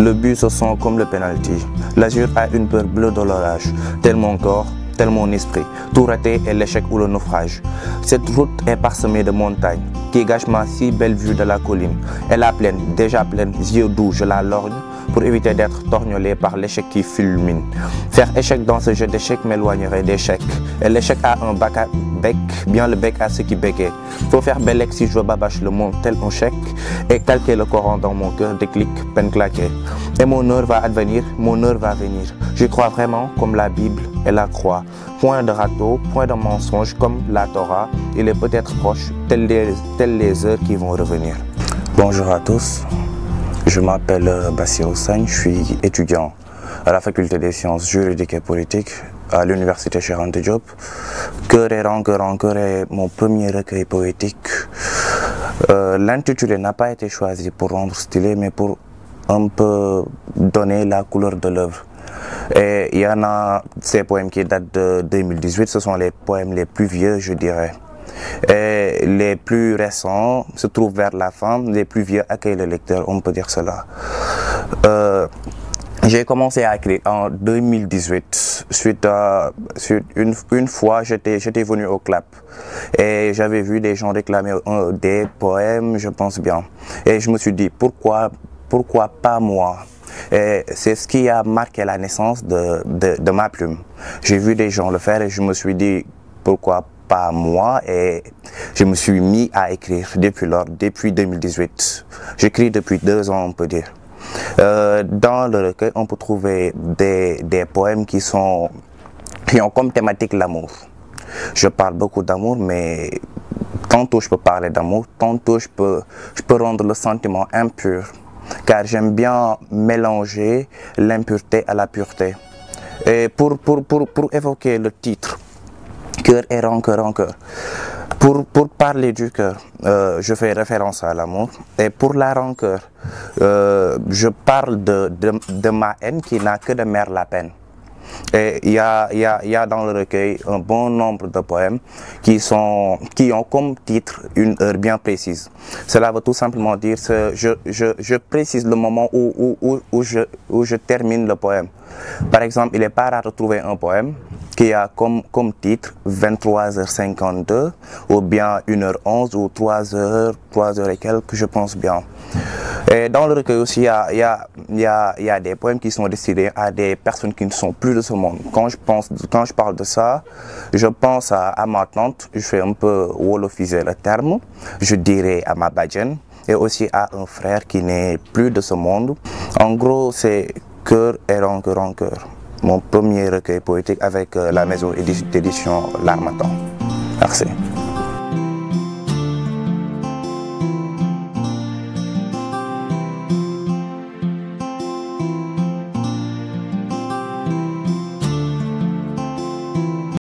Le but se sent comme le penalty. L'azur a une peur bleue de l'orage, tel mon corps, tel mon esprit. Tout raté est l'échec ou le naufrage. Cette route est parsemée de montagnes qui gâchent ma si belle vue de la colline. Elle est pleine, déjà pleine, yeux doux, je la lorgne pour éviter d'être torgnolé par l'échec qui fulmine. Faire échec dans ce jeu d'échecs m'éloignerait d'échec. Et l'échec a un bec, bien le bec à ceux qui béquaient. Faut faire bellec si je babache le monde tel un chèque et calquer le Coran dans mon cœur, déclic, peine claquée. Et mon heure va advenir, mon heure va venir. Je crois vraiment comme la Bible et la croix. Point de râteau, point de mensonge comme la Torah. Il est peut-être proche, telles les heures qui vont revenir. Bonjour à tous. Je m'appelle Bassirou Sagne, je suis étudiant à la faculté des sciences juridiques et politiques à l'université Cheikh Anta Diop. Cœur et rancœur est mon premier recueil poétique. L'intitulé n'a pas été choisi pour rendre stylé, mais pour un peu donner la couleur de l'œuvre. Et il y en a ces poèmes qui datent de 2018, ce sont les poèmes les plus vieux, je dirais. Et les plus récents se trouvent vers la fin, les plus vieux accueillent le lecteur, on peut dire cela. J'ai commencé à écrire en 2018, suite une fois j'étais venu au CLAP et j'avais vu des gens réclamer des poèmes, je pense bien. Et je me suis dit, pourquoi pas moi? Et c'est ce qui a marqué la naissance de ma plume. J'ai vu des gens le faire et je me suis dit, pourquoi pas moi? Et je me suis mis à écrire depuis 2018. J'écris depuis 2 ans, on peut dire. Dans le recueil, on peut trouver des poèmes qui ont comme thématique l'amour. Je parle beaucoup d'amour, mais tantôt je peux parler d'amour, tantôt je peux rendre le sentiment impur, car j'aime bien mélanger l'impureté à la pureté. Et pour évoquer le titre, Cœur et rancœur, pour parler du cœur, je fais référence à l'amour. Et pour la rancœur, je parle de ma haine qui n'a que de mère la peine. Et il y a dans le recueil un bon nombre de poèmes qui ont comme titre une heure bien précise. Cela veut tout simplement dire que je précise le moment où je termine le poème. Par exemple, il n'est pas rare de trouver un poème qui a comme titre 23h52 ou bien 1h11 ou 3h et quelques, je pense bien. Et dans le recueil aussi, il y a des poèmes qui sont destinés à des personnes qui ne sont plus de ce monde. Quand je parle de ça, je pense à ma tante, je fais un peu wolofiser le terme, je dirais à ma badienne et aussi à un frère qui n'est plus de ce monde. En gros, c'est Cœur et rancœur. Mon premier recueil poétique avec la maison d'édition L'Harmattan. Merci.